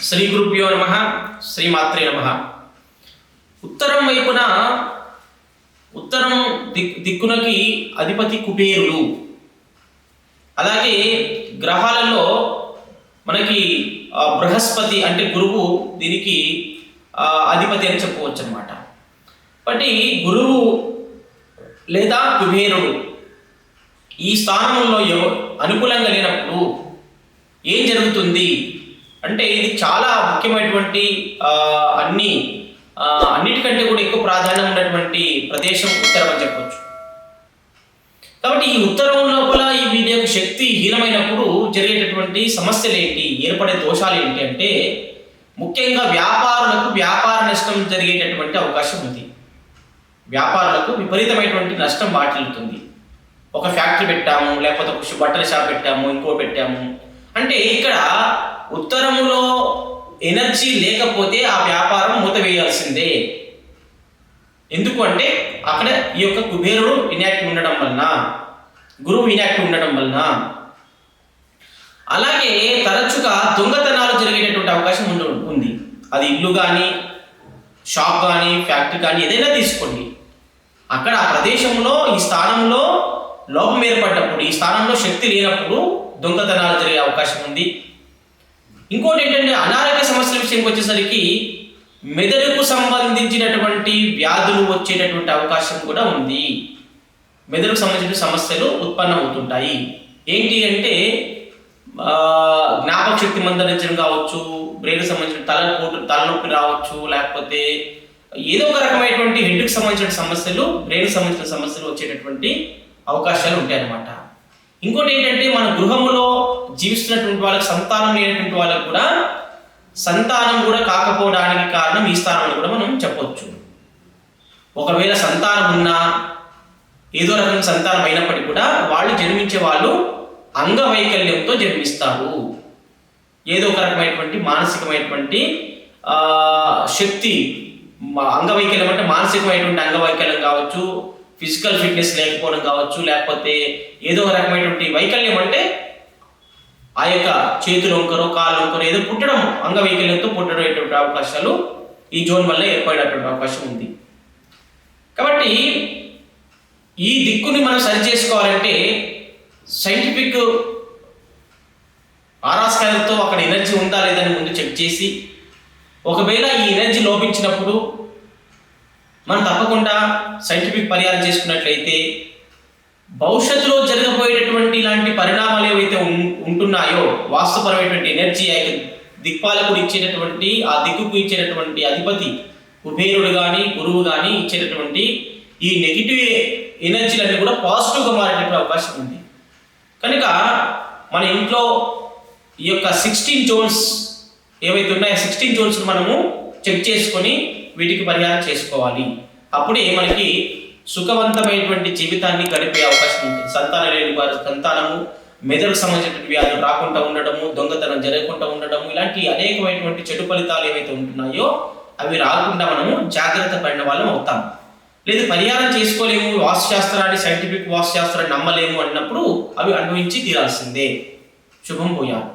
శ్రీ గురుభ్యో నమః. శ్రీమాత్రే నమః. ఉత్తరం వైపున ఉత్తరం దిక్కునకి అధిపతి కుబేరుడు. అలాగే గ్రహాలలో మనకి బృహస్పతి అంటే గురువు దీనికి అధిపతి అని చెప్పవచ్చు అన్నమాట. కాబట్టి గురువు లేదా కుబేరుడు ఈ స్థానంలో అనుకూలంగా లేనప్పుడు ఏం జరుగుతుంది అంటే ఇది చాలా ముఖ్యమైనటువంటి అన్నిటికంటే కూడా ఎక్కువ ప్రాధాన్యం ఉన్నటువంటి ప్రదేశం ఉత్తరం అని చెప్పవచ్చు. కాబట్టి ఈ ఉత్తరం లోపల ఈ వీటి యొక్క శక్తి హీనమైనప్పుడు జరిగేటటువంటి సమస్యలు ఏంటి, ఏర్పడే దోషాలు ఏంటి అంటే ముఖ్యంగా వ్యాపారులకు వ్యాపార నష్టం జరిగేటటువంటి అవకాశం ఉంది. వ్యాపారులకు విపరీతమైనటువంటి నష్టం వాటిల్లుతుంది. ఒక ఫ్యాక్టరీ పెట్టాము, లేకపోతే ఒక బట్టల షాప్ పెట్టాము, ఇంకో పెట్టాము అంటే ఇక్కడ ఉత్తరములో ఎనర్జీ లేకపోతే ఆ వ్యాపారం మూతవేయాల్సిందే. ఎందుకు అంటే అక్కడ ఈ యొక్క కుబేరుడు ఇన్యాక్టివ్ ఉండడం వలన, గురువు ఇన్యాక్టివ్ ఉండడం వలన. అలాగే తరచుగా దొంగతనాలు జరిగేటటువంటి అవకాశం ఉంది. అది ఇల్లు కానీ, షాప్ కానీ, ఫ్యాక్టరీ కానీ ఏదైనా తీసుకోండి. అక్కడ ఆ ప్రదేశంలో ఈ స్థానంలో లోపం ఏర్పడ్డప్పుడు, ఈ స్థానంలో శక్తి లేనప్పుడు దొంగతనాలు జరిగే అవకాశం ఉంది. ఇంకోటి ఏంటంటే అనారోగ్య సమస్యల విషయంకి వచ్చేసరికి మెదడుకు సంబంధించినటువంటి వ్యాధులు వచ్చేటటువంటి అవకాశం కూడా ఉంది. మెదడుకు సంబంధించిన సమస్యలు ఉత్పన్నమవుతుంటాయి. ఏంటి అంటే జ్ఞాపక శక్తి మందరించడం కావచ్చు, బ్రెయిన్కి సంబంధించిన తలనొప్పి రావచ్చు, లేకపోతే ఏదో ఒక రకమైనటువంటి హెడ్కి సంబంధించిన సమస్యలు, బ్రెయిన్కి సంబంధించిన సమస్యలు వచ్చేటటువంటి అవకాశాలు ఉంటాయి అన్నమాట. ఇంకోటి ఏంటంటే మన గృహంలో జీవిస్తున్నటువంటి వాళ్ళకి సంతానం లేనటువంటి వాళ్ళకు కూడా సంతానం కూడా కాకపోవడానికి కారణం ఈ స్థానంలో కూడా మనం చెప్పవచ్చు. ఒకవేళ సంతానం ఉన్నా ఏదో రకమైన సంతానం అయినప్పటికీ కూడా వాళ్ళు జన్మించే వాళ్ళు అంగవైకల్యంతో జన్మిస్తారు. ఏదో ఒక రకమైనటువంటి మానసికమైనటువంటి శక్తి, అంగవైకల్యం అంటే మానసికమైనటువంటి అంగవైకల్యం కావచ్చు, ఫిజికల్ ఫిట్నెస్ లేకపోవడం కావచ్చు, లేకపోతే ఏదో ఒక రకమైనటువంటి వైకల్యం అంటే ఆ యొక్క చేతులు వంకరో కాళ్ళు వంకరో ఏదో పుట్టడం, అంగవైకల్యంతో పుట్టడం అవకాశాలు ఈ జోన్ వల్ల ఏర్పడేటువంటి అవకాశం ఉంది. కాబట్టి ఈ దిక్కుని మనం సరి చేసుకోవాలంటే సైంటిఫిక్ ఆరాస్కాలతో అక్కడ ఎనర్జీ ఉందా లేదని ముందు చెక్ చేసి, ఒకవేళ ఈ ఎనర్జీ లోపించినప్పుడు మనం తప్పకుండా సైంటిఫిక్ పరిహారం చేసుకున్నట్లయితే భవిష్యత్తులో జరగబోయేటటువంటి ఇలాంటి పరిణామాలు ఏవైతే ఉంటున్నాయో, వాస్తుపరమైనటువంటి ఎనర్జీ దిక్పాలకుడు ఇచ్చేటటువంటి ఆ దిక్కుకు ఇచ్చేటటువంటి అధిపతి కుబేరుడు కానీ గురువు కానీ ఇచ్చేటటువంటి ఈ నెగిటివ్ ఎనర్జీలన్నీ కూడా పాజిటివ్గా మారేటటువంటి అవకాశం ఉంది. కనుక మన ఇంట్లో ఈ యొక్క 16 జోన్స్ ఏవైతే ఉన్నాయో 16 జోన్స్ మనము చెక్ చేసుకొని వీటికి పరిహారం చేసుకోవాలి. అప్పుడే మనకి సుఖవంతమైనటువంటి జీవితాన్ని గడిపే అవకాశం ఉంటుంది. సంతానం లేని వారి సంతానము, మెదడుకు సంబంధించినటువంటి వ్యాధులు రాకుండా ఉండడము, దొంగతనం జరగకుండా ఉండడము, ఇలాంటి అనేకమైనటువంటి చెడు ఫలితాలు ఏవైతే ఉంటున్నాయో అవి రాకుండా మనము జాగ్రత్త పడిన వాళ్ళం అవుతాం. లేదు పరిహారం చేసుకోలేము, వాస్తుశాస్త్రాన్ని సైంటిఫిక్ వాస్తుశాస్త్రాన్ని నమ్మలేము అన్నప్పుడు అవి అనుభవించి తీరాల్సిందే. శుభం భూయాత్.